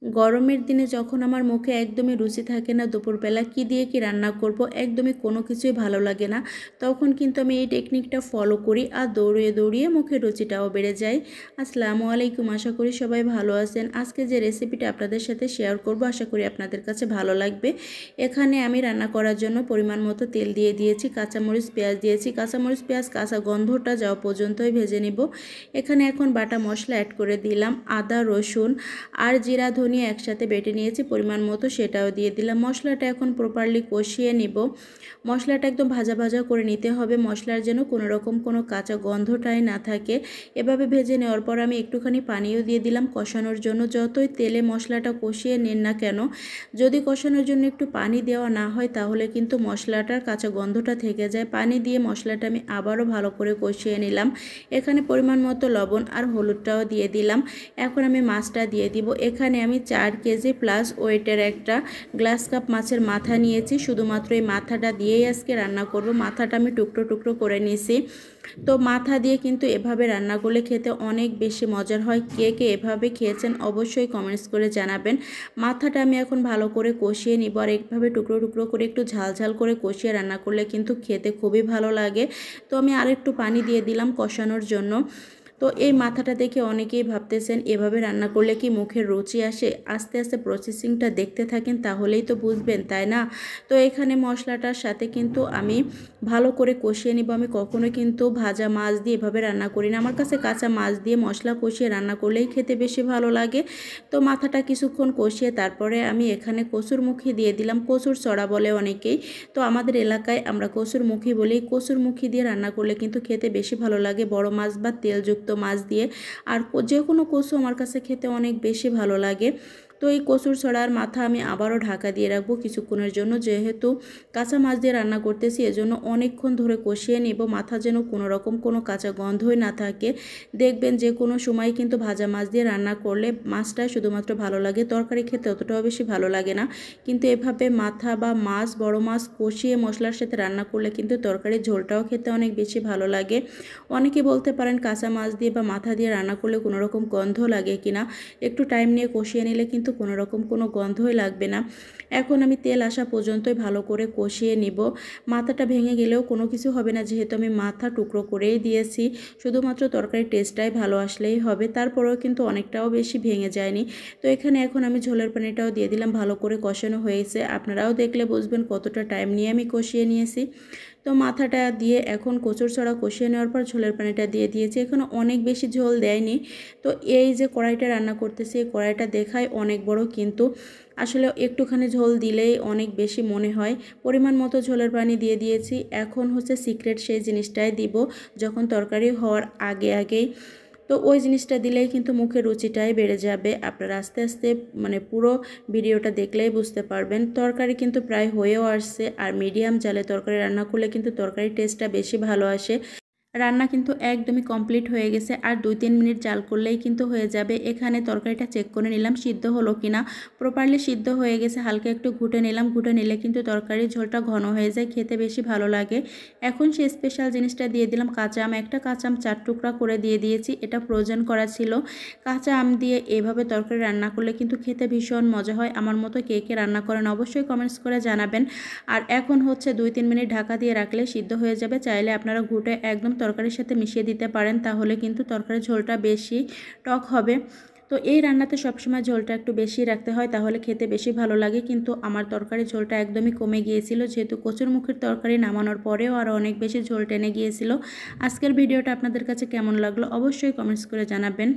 গরমের দিনে যখন আমার মুখে একদমই রুচি থাকে না, দুপুরবেলা কি দিয়ে কি রান্না করব একদমই কোনো কিছুই ভালো লাগে না, তখন কিন্তু আমি এই টেকনিকটা ফলো করি আর দৌড়িয়ে দৌড়িয়ে মুখের রুচিটাও বেড়ে যায়। আসসালামু আলাইকুম, আশা করি সবাই ভালো আছেন। আজকে যে রেসিপিটা আপনাদের সাথে শেয়ার করব আশা করি আপনাদের কাছে ভালো লাগবে। এখানে আমি রান্না করার জন্য পরিমাণ মতো তেল দিয়ে দিয়েছি, কাঁচামরিচ পেঁয়াজ দিয়েছি। কাঁচামরিচ পেঁয়াজ কাঁচা গন্ধটা যাওয়া পর্যন্তই ভেজে নিব। এখানে এখন বাটা মশলা অ্যাড করে দিলাম, আদা রসুন আর জিরা ধনিয়া একসাথে বেটে নিয়েছি পরিমাণ মতো, সেটাও দিয়ে দিলাম। মশলাটা এখন প্রপারলি কষিয়ে নিব। মশলাটা একদম ভাজা ভাজা করে নিতে হবে, মশলার যেন কোনো রকম কোনো কাঁচা গন্ধটাই না থাকে। এভাবে ভেজে নেওয়ার পর আমি একটুখানি পানিও দিয়ে দিলাম কষানোর জন্য। যতই তেলে মশলাটা কষিয়ে নিন না কেন, যদি কষানোর জন্য একটু পানি দেওয়া না হয় তাহলে কিন্তু মশলাটার কাঁচা গন্ধটা থেকে যায়। পানি দিয়ে মশলাটা আমি আবারও ভালো করে কষিয়ে নিলাম। এখানে পরিমাণ মতো লবণ আর হলুদটাও দিয়ে দিলাম। এখন আমি মাছটা দিয়ে দিব। এখানে আমি 4 কেজি প্লাস ওয়েটের একটা গ্লাস কাপ মাছের মাথা নিয়েছি। শুধুমাত্র এই মাথাটা দিয়েই আজকে রান্না করব। মাথাটা আমি টুকরো টুকরো করে নিয়েছি। তো মাথা দিয়ে কিন্তু এভাবে রান্না করলে খেতে অনেক বেশি মজার হয়। কে কে এভাবে খেয়েছেন অবশ্যই কমেন্টস করে জানাবেন। মাথাটা আমি এখন ভালো করে কষিয়ে নিব, আর এইভাবে টুকরো টুকরো করে একটু ঝাল ঝাল করে কষিয়ে রান্না করলে কিন্তু খেতে খুবই ভালো লাগে। তো আমি আরেকটু পানি দিয়ে দিলাম কষানোর জন্য। তো এই মাথাটা দেখে অনেকেই ভাবতেছেন এভাবে রান্না করলে কি মুখের রুচি আসে। আস্তে আস্তে প্রসেসিংটা দেখতে থাকেন তাহলেই তো বুঝবেন, তাই না? তো এখানে মশলাটার সাথে কিন্তু আমি ভালো করে কষিয়ে নিব। আমি কখনোই কিন্তু ভাজা মাছ দিয়ে এভাবে রান্না করি না, আমার কাছে কাঁচা মাছ দিয়ে মশলা কষিয়ে রান্না করলেই খেতে বেশি ভালো লাগে। তো মাথাটা কিছুক্ষণ কষিয়ে তারপরে আমি এখানে কসুরমুখী দিয়ে দিলাম। কসুর চড়া বলে অনেকেই, তো আমাদের এলাকায় আমরা কসুরমুখী বলি। কসুরমুখী দিয়ে রান্না করলে কিন্তু খেতে বেশি ভালো লাগে, বড় মাছ বা তেলযুক্ত মাছ দিয়ে। আর যে কোনো কচু আমার কাছে খেতে অনেক বেশি ভালো লাগে। তো এই কচুর ছড়ার মাথা আমি আবারও ঢাকা দিয়ে রাখবো কিছুক্ষণের জন্য। যেহেতু কাঁচা মাছ দিয়ে রান্না করতেছি এজন্য অনেকক্ষণ ধরে কষিয়ে নেব, মাথা যেন কোনো রকম কোনো কাঁচা গন্ধই না থাকে। দেখবেন যে কোনো সময় কিন্তু ভাজা মাছ দিয়ে রান্না করলে মাছটা শুধুমাত্র ভালো লাগে, তরকারি খেতে অতটাও বেশি ভালো লাগে না। কিন্তু এভাবে মাথা বা মাছ, বড় মাছ কষিয়ে মশলার সাথে রান্না করলে কিন্তু তরকারির ঝোলটাও খেতে অনেক বেশি ভালো লাগে। অনেকে বলতে পারেন কাঁচা মাছ দিয়ে বা মাথা দিয়ে রান্না করলে কোনো রকম গন্ধ লাগে কিনা। একটু টাইম নিয়ে কষিয়ে নিলে কিন্তু কোনো রকম কোনো গন্ধই লাগবে না। এখন আমি তেল আসা পর্যন্তই ভালো করে কষিয়ে নিব। মাথাটা ভেঙে গেলেও কোনো কিছু হবে না, যেহেতু আমি মাথা টুকরো করেই দিয়েছি। শুধুমাত্র তরকারির টেস্টটাই ভালো আসলেই হবে। তারপরেও কিন্তু অনেকটাও বেশি ভেঙে যায়নি। তো এখানে এখন আমি ঝোলের পানিটাও দিয়ে দিলাম। ভালো করে কষানো হয়েছে, আপনারাও দেখলে বুঝবেন কতটা টাইম নিয়ে আমি কষিয়ে নিয়েছি। তো মাথাটা দিয়ে এখন কচুর ছড়া কষিয়ে নেওয়ার পর ঝোলের পানিটা দিয়ে দিয়েছি। এখানে অনেক বেশি ঝোল দেয়নি। তো এই যে কড়াইটা রান্না করতেছি, এই কড়াইটা দেখায় অনেক বড়, কিন্তু আসলে একটুখানি ঝোল দিলেই অনেক বেশি মনে হয়। পরিমাণ মতো ঝোলের পানি দিয়ে দিয়েছি। এখন হচ্ছে সিক্রেট সেই জিনিসটাই দিব যখন তরকারি হওয়ার আগে আগেই। তো ওই জিনিসটা দিলেই কিন্তু মুখের রুচিটাই বেড়ে যাবে। আপনারা আস্তে আস্তে পুরো ভিডিওটা দেখলেই বুঝতে পারবেন। তরকারি কিন্তু প্রায় হয়েও আসছে, আর মিডিয়াম জালে তরকারি রান্না করলে কিন্তু তরকারির টেস্টটা বেশি ভালো আসে। রান্না কিন্তু একদমই কমপ্লিট হয়ে গেছে, আর 2-3 মিনিট জাল করলেই কিন্তু হয়ে যাবে। এখানে তরকারিটা চেক করে নিলাম সিদ্ধ হলো কিনা। প্রপারলি সিদ্ধ হয়ে গেছে, হালকা একটু ঘুটে নিলাম। ঘুটে নিলে কিন্তু তরকারির ঝোলটা ঘন হয়ে যায়, খেতে বেশি ভালো লাগে। এখন সেই স্পেশাল জিনিসটা দিয়ে দিলাম, কাঁচা আম। একটা কাঁচা আম 4 টুকরা করে দিয়ে দিয়েছি, এটা ফ্রোজেন করা ছিল। কাঁচা আম দিয়ে এভাবে তরকারি রান্না করলে কিন্তু খেতে ভীষণ মজা হয়। আমার মতো কে কে রান্না করেন অবশ্যই কমেন্টস করে জানাবেন। আর এখন হচ্ছে 2-3 মিনিট ঢাকা দিয়ে রাখলে সিদ্ধ হয়ে যাবে। চাইলে আপনারা ঘুটে একদম তরকারির সাথে মিশিয়ে দিতে পারেন, তাহলে কিন্তু তরকারির ঝোলটা বেশি টক হবে। তো এই রান্নাতে সবসময় ঝোলটা একটু বেশি রাখতে হয়, তাহলে খেতে বেশি ভালো লাগে। কিন্তু আমার তরকারির ঝোলটা একদমই কমে গিয়েছিল, যেহেতু কচুরমুখীর তরকারি নামানোর পরেও আরও অনেক বেশি ঝোল টেনে গিয়েছিল। আজকের ভিডিওটা আপনাদের কাছে কেমন লাগলো অবশ্যই কমেন্টস করে জানাবেন।